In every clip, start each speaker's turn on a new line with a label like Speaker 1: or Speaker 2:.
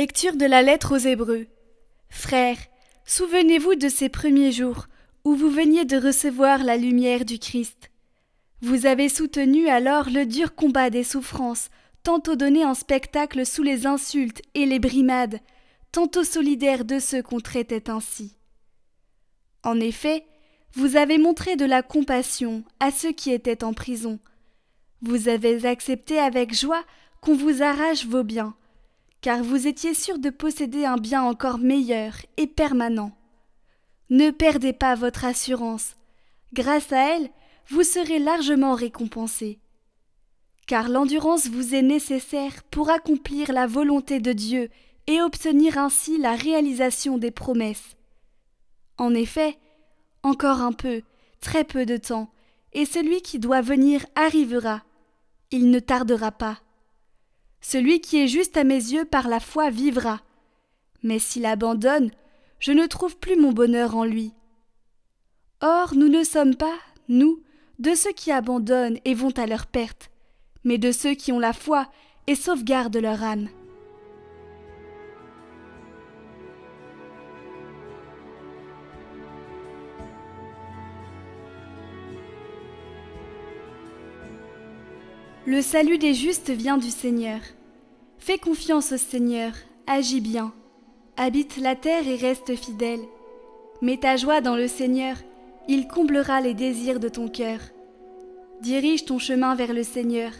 Speaker 1: Lecture de la lettre aux Hébreux. Frères, souvenez-vous de ces premiers jours où vous veniez de recevoir la lumière du Christ. Vous avez soutenu alors le dur combat des souffrances, tantôt donné en spectacle sous les insultes et les brimades, tantôt solidaires de ceux qu'on traitait ainsi. En effet, vous avez montré de la compassion à ceux qui étaient en prison. Vous avez accepté avec joie qu'on vous arrache vos biens, car vous étiez sûr de posséder un bien encore meilleur et permanent. Ne perdez pas votre assurance. Grâce à elle, vous serez largement récompensés. Car l'endurance vous est nécessaire pour accomplir la volonté de Dieu et obtenir ainsi la réalisation des promesses. En effet, encore un peu, très peu de temps, et celui qui doit venir arrivera. Il ne tardera pas. Celui qui est juste à mes yeux par la foi vivra. Mais s'il abandonne, je ne trouve plus mon bonheur en lui. Or, nous ne sommes pas, nous, de ceux qui abandonnent et vont à leur perte, mais de ceux qui ont la foi et sauvegardent leur âme. Le salut des justes vient du Seigneur. Fais confiance au Seigneur, agis bien. Habite la terre et reste fidèle. Mets ta joie dans le Seigneur, il comblera les désirs de ton cœur. Dirige ton chemin vers le Seigneur,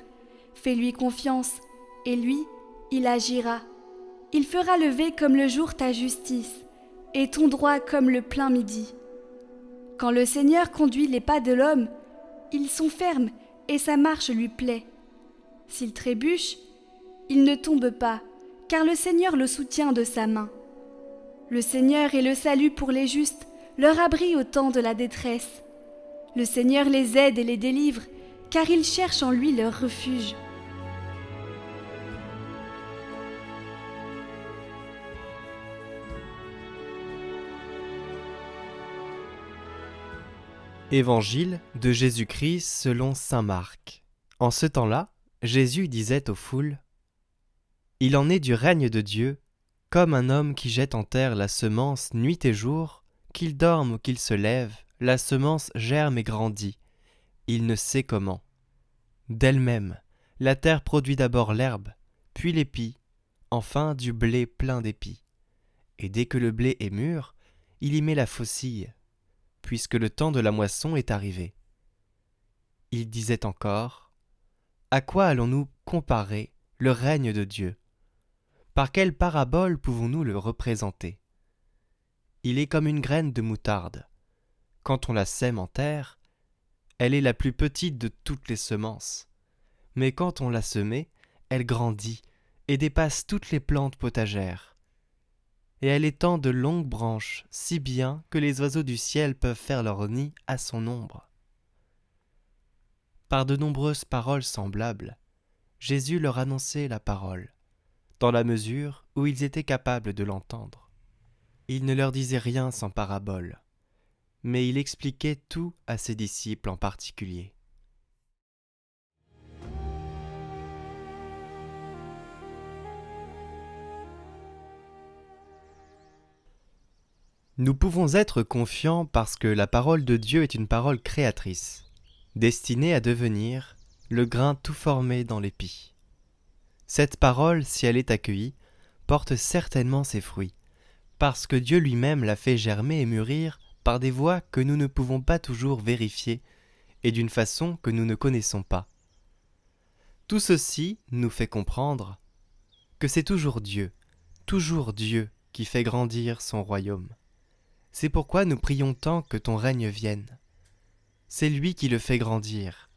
Speaker 1: fais-lui confiance, et lui, il agira. Il fera lever comme le jour ta justice, et ton droit comme le plein midi. Quand le Seigneur conduit les pas de l'homme, ils sont fermes et sa marche lui plaît. S'il trébuche, il ne tombe pas, car le Seigneur le soutient de sa main. Le Seigneur est le salut pour les justes, leur abri au temps de la détresse. Le Seigneur les aide et les délivre, car ils cherchent en lui leur refuge.
Speaker 2: Évangile de Jésus-Christ selon saint Marc. En ce temps-là, Jésus disait aux foules : « Il en est du règne de Dieu, comme un homme qui jette en terre la semence nuit et jour, qu'il dorme ou qu'il se lève, la semence germe et grandit. Il ne sait comment. D'elle-même, la terre produit d'abord l'herbe, puis l'épi, enfin du blé plein d'épis. Et dès que le blé est mûr, il y met la faucille, puisque le temps de la moisson est arrivé. » Il disait encore : « À quoi allons-nous comparer le règne de Dieu ? Par quelle parabole pouvons-nous le représenter ? Il est comme une graine de moutarde. Quand on la sème en terre, elle est la plus petite de toutes les semences. Mais quand on l'a semée, elle grandit et dépasse toutes les plantes potagères. Et elle étend de longues branches, si bien que les oiseaux du ciel peuvent faire leur nid à son ombre. » Par de nombreuses paroles semblables, Jésus leur annonçait la parole, dans la mesure où ils étaient capables de l'entendre. Il ne leur disait rien sans parabole, mais il expliquait tout à ses disciples en particulier. Nous pouvons être confiants parce que la parole de Dieu est une parole créatrice, destinée à devenir le grain tout formé dans l'épi. Cette parole, si elle est accueillie, porte certainement ses fruits, parce que Dieu lui-même l'a fait germer et mûrir par des voies que nous ne pouvons pas toujours vérifier et d'une façon que nous ne connaissons pas. Tout ceci nous fait comprendre que c'est toujours Dieu qui fait grandir son royaume. C'est pourquoi nous prions tant que ton règne vienne. C'est lui qui le fait grandir.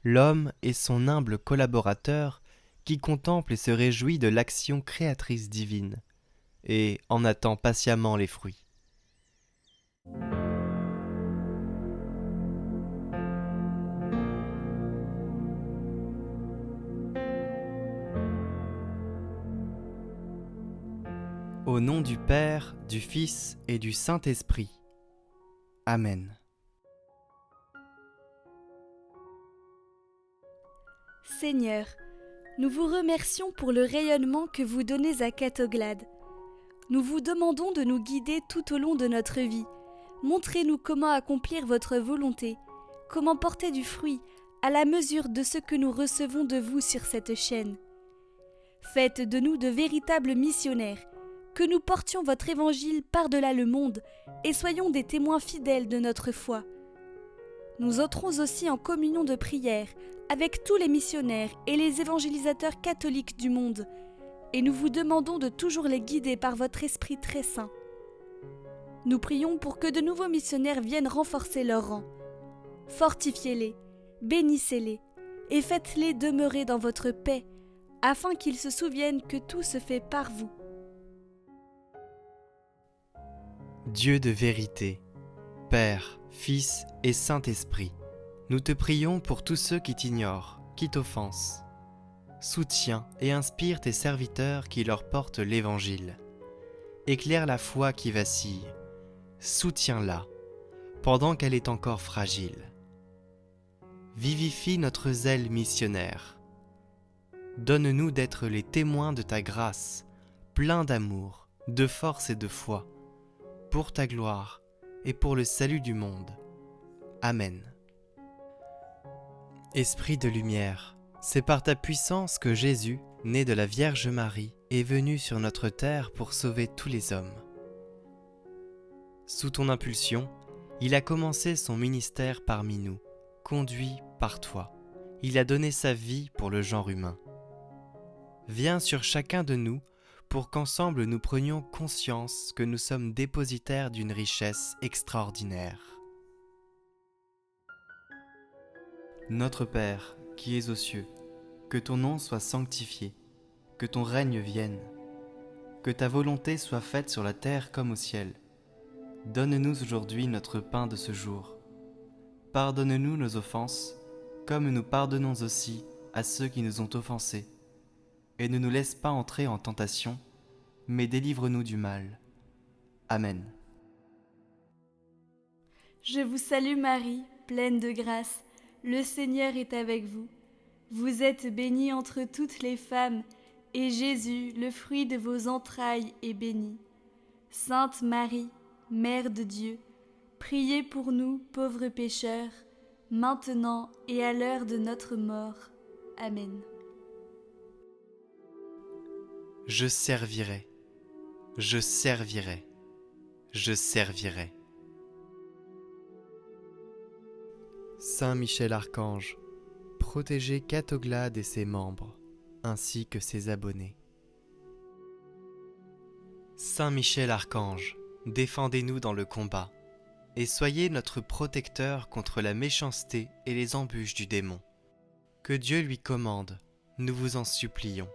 Speaker 2: L'homme est son humble collaborateur qui contemple et se réjouit de l'action créatrice divine et en attend patiemment les fruits. Au nom du Père, du Fils et du Saint-Esprit. Amen.
Speaker 1: Seigneur, Nous vous remercions pour le rayonnement que vous donnez à Catoglade. Nous vous demandons de nous guider tout au long de notre vie. Montrez-nous comment accomplir votre volonté, comment porter du fruit à la mesure de ce que nous recevons de vous sur cette chaîne. Faites de nous de véritables missionnaires, que nous portions votre évangile par-delà le monde et soyons des témoins fidèles de notre foi. Nous entrons aussi en communion de prière avec tous les missionnaires et les évangélisateurs catholiques du monde, et nous vous demandons de toujours les guider par votre Esprit très saint. Nous prions pour que de nouveaux missionnaires viennent renforcer leur rang. Fortifiez-les, bénissez-les, et faites-les demeurer dans votre paix, afin qu'ils se souviennent que tout se fait par vous.
Speaker 2: Dieu de vérité, Père, Fils et Saint-Esprit, nous te prions pour tous ceux qui t'ignorent, qui t'offensent. Soutiens et inspire tes serviteurs qui leur portent l'Évangile. Éclaire la foi qui vacille. Soutiens-la, pendant qu'elle est encore fragile. Vivifie notre zèle missionnaire. Donne-nous d'être les témoins de ta grâce, pleins d'amour, de force et de foi, pour ta gloire et pour le salut du monde. Amen. Esprit de lumière, c'est par ta puissance que Jésus, né de la Vierge Marie, est venu sur notre terre pour sauver tous les hommes. Sous ton impulsion, il a commencé son ministère parmi nous, conduit par toi. Il a donné sa vie pour le genre humain. Viens sur chacun de nous pour qu'ensemble nous prenions conscience que nous sommes dépositaires d'une richesse extraordinaire. Notre Père, qui es aux cieux, que ton nom soit sanctifié, que ton règne vienne, que ta volonté soit faite sur la terre comme au ciel. Donne-nous aujourd'hui notre pain de ce jour. Pardonne-nous nos offenses, comme nous pardonnons aussi à ceux qui nous ont offensés. Et ne nous laisse pas entrer en tentation, mais délivre-nous du mal. Amen.
Speaker 1: Je vous salue Marie, pleine de grâce. Le Seigneur est avec vous. Vous êtes bénie entre toutes les femmes, et Jésus, le fruit de vos entrailles, est béni. Sainte Marie, Mère de Dieu, priez pour nous, pauvres pécheurs, maintenant et à l'heure de notre mort. Amen.
Speaker 2: Je servirai, je servirai, je servirai. Saint Michel Archange, protégez Catoglade et ses membres, ainsi que ses abonnés. Saint Michel Archange, défendez-nous dans le combat, et soyez notre protecteur contre la méchanceté et les embûches du démon. Que Dieu lui commande, nous vous en supplions.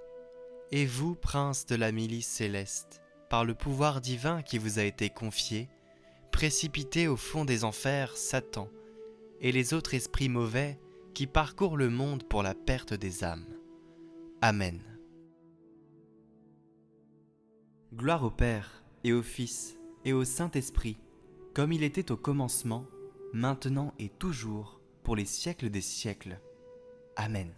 Speaker 2: Et vous, prince de la milice céleste, par le pouvoir divin qui vous a été confié, précipitez au fond des enfers Satan et les autres esprits mauvais qui parcourent le monde pour la perte des âmes. Amen. Gloire au Père, et au Fils, et au Saint-Esprit, comme il était au commencement, maintenant et toujours, pour les siècles des siècles. Amen.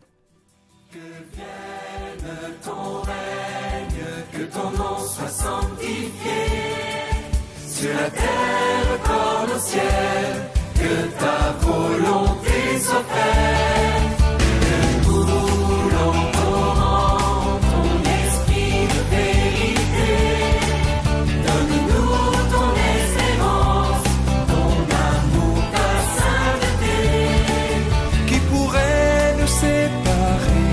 Speaker 3: Que vienne ton règne, que ton nom soit sanctifié, sur la terre comme au ciel, que ta volonté soit faite, que nous l'emporons ton esprit de vérité, donne-nous ton espérance, ton amour, ta sainteté, qui pourrait nous séparer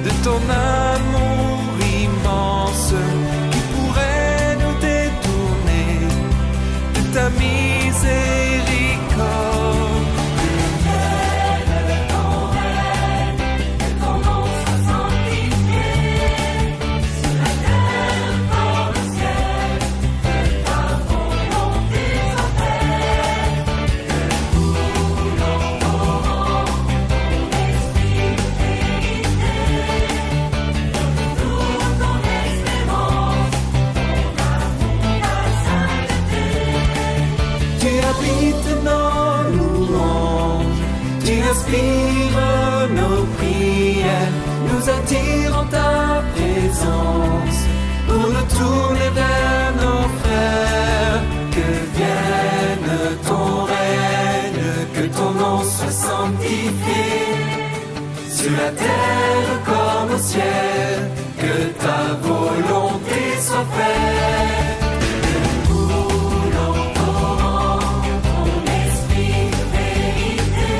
Speaker 3: de ton amour immense, qui pourrait nous détourner de ta miséricorde. Inspire nos prières, nous attire en ta présence, pour nous tourner vers nos frères. Que vienne ton règne, que ton nom soit sanctifié, sur la terre comme au ciel, que ta volonté soit faite. Que coule en torrent ton esprit de vérité,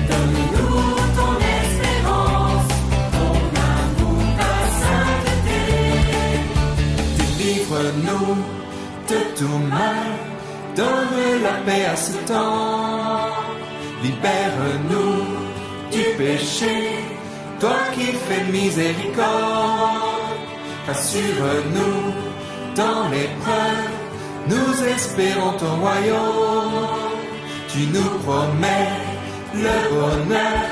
Speaker 3: donne-nous ton espérance, ton amour, ta sainteté. Délivre-nous de tout mal, donne la paix à ce temps, libère-nous du péché, toi qui fais miséricorde. Rassure-nous dans l'épreuve, nous espérons ton royaume. Tu nous promets le bonheur,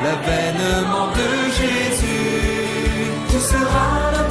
Speaker 3: l'avènement de Jésus. Tu seras la